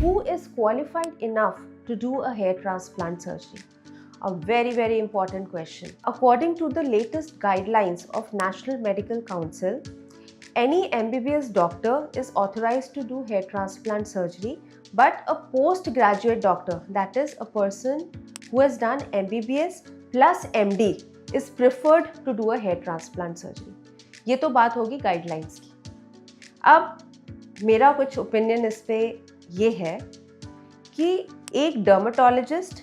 who is qualified enough to do a hair transplant surgery? A very, very important question. According to the latest guidelines of National Medical Council, any MBBS doctor is authorized to do hair transplant surgery, but a postgraduate doctor, that is a person who has done MBBS plus MD, is preferred to do a hair transplant surgery. ये तो बात होगी guidelines की। अब मेरा कुछ opinion इस पे ये है कि एक डर्मेटोलॉजिस्ट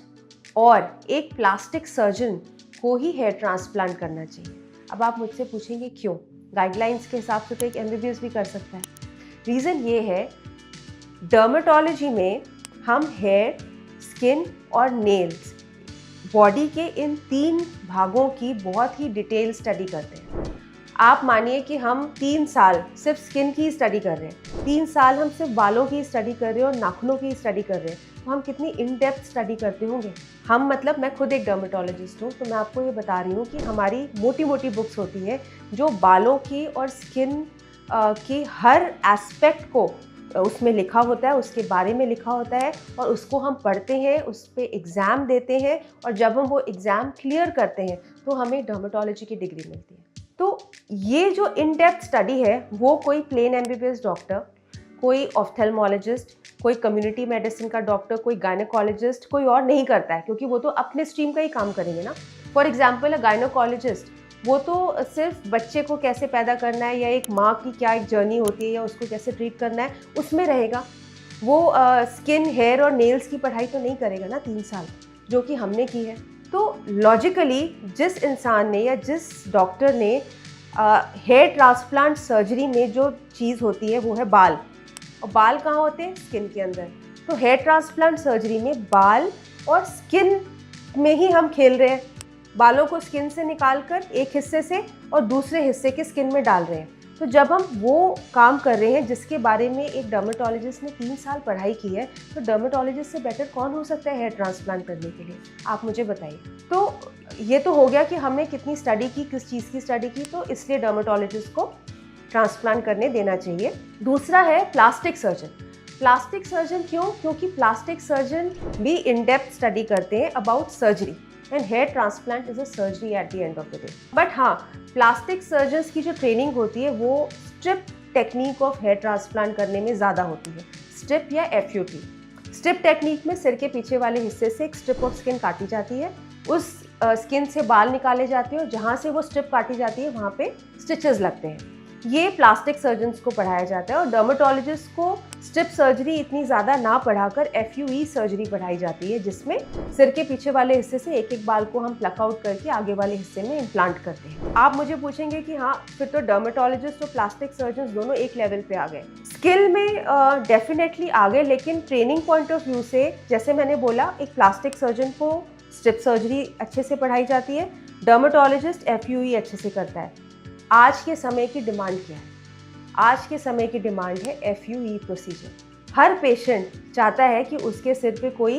और एक प्लास्टिक सर्जन को ही हेयर ट्रांसप्लांट करना चाहिए। अब आप मुझसे पूछेंगे क्यों? गाइडलाइंस के हिसाब से तो एक MBBS भी कर सकता है। रीज़न ये है, डर्मेटोलॉजी में हम हेयर, स्किन और नेल्स, बॉडी के इन 3 भागों की बहुत ही डिटेल स्टडी करते हैं। आप मानिए कि हम 3 साल सिर्फ स्किन की स्टडी कर रहे हैं, 3 साल हम सिर्फ बालों की स्टडी कर रहे हैं और नाखूनों की स्टडी कर रहे हैं, तो हम कितनी इन डेप्थ स्टडी करते होंगे। हम मतलब मैं खुद एक डर्मेटोलॉजिस्ट हूँ, तो मैं आपको ये बता रही हूँ कि हमारी मोटी मोटी बुक्स होती हैं जो बालों की और स्किन की हर एस्पेक्ट को उसमें लिखा होता है, उसके बारे में लिखा होता है और उसको हम पढ़ते हैं, उस पर एग्ज़ाम देते हैं और जब हम वो एग्ज़ाम क्लियर करते हैं तो हमें डर्मेटोलॉजी की डिग्री मिलती है। तो ये जो इन डेप्थ स्टडी है वो कोई प्लेन MBBS डॉक्टर, कोई ऑफ्थेल्मोलॉजिस्ट, कोई कम्युनिटी मेडिसिन का डॉक्टर, कोई गायनेकोलॉजिस्ट, कोई और नहीं करता है, क्योंकि वो तो अपने स्ट्रीम का ही काम करेंगे ना। फॉर एग्जाम्पल, अ गायनेकोलॉजिस्ट, वो तो सिर्फ बच्चे को कैसे पैदा करना है या एक माँ की क्या एक जर्नी होती है या उसको कैसे ट्रीट करना है उसमें रहेगा। वो स्किन, हेयर और नेल्स की पढ़ाई तो नहीं करेगा ना 3 साल, जो कि हमने की है। तो लॉजिकली जिस इंसान ने या जिस डॉक्टर ने हेयर ट्रांसप्लांट सर्जरी में जो चीज़ होती है वो है बाल, और बाल कहाँ होते हैं? स्किन के अंदर। तो हेयर ट्रांसप्लांट सर्जरी में बाल और स्किन में ही हम खेल रहे हैं, बालों को स्किन से निकालकर एक हिस्से से और दूसरे हिस्से के स्किन में डाल रहे हैं। तो जब हम वो काम कर रहे हैं जिसके बारे में एक डर्मेटोलॉजिस्ट ने 3 साल पढ़ाई की है, तो डर्मेटोलॉजिस्ट से बेटर कौन हो सकता है हेयर ट्रांसप्लांट करने के लिए? आप मुझे बताइए। तो ये तो हो गया कि हमने कितनी स्टडी की, किस चीज़ की स्टडी की, तो इसलिए डर्मेटोलॉजिस्ट को ट्रांसप्लांट करने देना चाहिए। दूसरा है प्लास्टिक सर्जन। प्लास्टिक सर्जन क्यों? क्योंकि प्लास्टिक सर्जन भी इन डेप्थ स्टडी करते हैं about surgery, and hair transplant is a surgery at the end of the day. But हाँ, प्लास्टिक सर्जन्स की जो ट्रेनिंग होती है वो strip technique of hair transplant करने में ज़्यादा होती है, स्ट्रिप या FUT। स्ट्रिप टेक्निक में सिर के पीछे वाले हिस्से से एक स्ट्रिप ऑफ स्किन काटी जाती है, उस स्किन से बाल निकाले जाते हैं और जहाँ से वो स्ट्रिप काटी जाती है वहाँ पे स्टिचेस लगते हैं। ये प्लास्टिक सर्जन्स को पढ़ाया जाता है और डर्मेटोलॉजिस्ट को स्ट्रिप सर्जरी इतनी ज़्यादा ना पढ़ाकर FUE सर्जरी पढ़ाई जाती है, जिसमें सिर के पीछे वाले हिस्से से एक एक बाल को हम प्लक आउट करके आगे वाले हिस्से में इम्प्लांट करते हैं। आप मुझे पूछेंगे कि हाँ, फिर तो डर्मेटोलॉजिस्ट और प्लास्टिक सर्जन्स दोनों एक लेवल पे आ गए। स्किल में डेफिनेटली आ गए, लेकिन ट्रेनिंग पॉइंट ऑफ व्यू से, जैसे मैंने बोला, एक प्लास्टिक सर्जन को स्ट्रिप सर्जरी अच्छे से पढ़ाई जाती है, डर्मेटोलॉजिस्ट FUE अच्छे से करता है। आज के समय की डिमांड क्या है? आज के समय की डिमांड है FUE प्रोसीजर। हर पेशेंट चाहता है कि उसके सिर पे कोई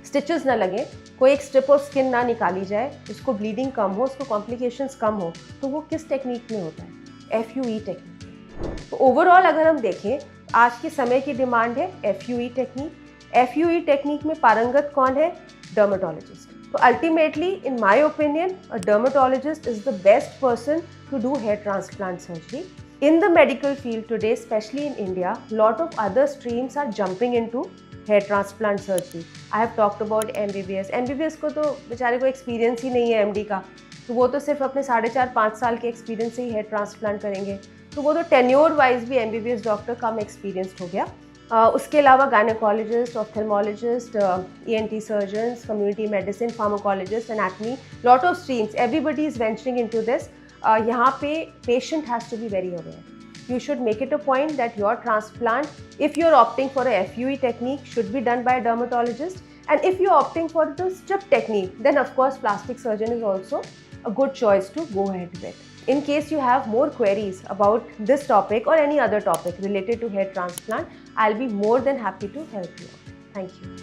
स्टिचेस ना लगे, कोई एक स्ट्रिप ऑफ स्किन ना निकाली जाए, उसको ब्लीडिंग कम हो, उसको कॉम्प्लिकेशंस कम हो। तो वो किस टेक्निक में होता है? FUE technique. तो ओवरऑल अगर हम देखें, आज के समय की डिमांड है FUE टेक्निक। FUE टेक्निक में पारंगत कौन है? Dermatologist. So ultimately, in my opinion, a dermatologist is the best person to do hair transplant surgery. In the medical field today, especially in India, lot of other streams are jumping into hair transplant surgery. I have talked about MBBS. MBBS को तो बेचारे को experience ही नहीं है MD का, तो वो तो सिर्फ अपने 4.5-5 साल के एक्सपीरियंस से ही हेयर ट्रांसप्लांट करेंगे, तो वो तो टेन्योर वाइज भी MBBS डॉक्टर कम एक्सपीरियंस्ड हो गया। उसके अलावा gynaecologist, ophthalmologist, ENT surgeons, community medicine, pharmacologist, anatomy, lot of streams, everybody is venturing into this. यहाँ पे patient has to be very aware. You should make it a point that your transplant, if you're opting for a FUE technique, should be done by a dermatologist, and if you're opting for the strip technique, then of course plastic surgeon is also a good choice to go ahead with. In case you have more queries about this topic or any other topic related to hair transplant, I'll be more than happy to help you out. Thank you.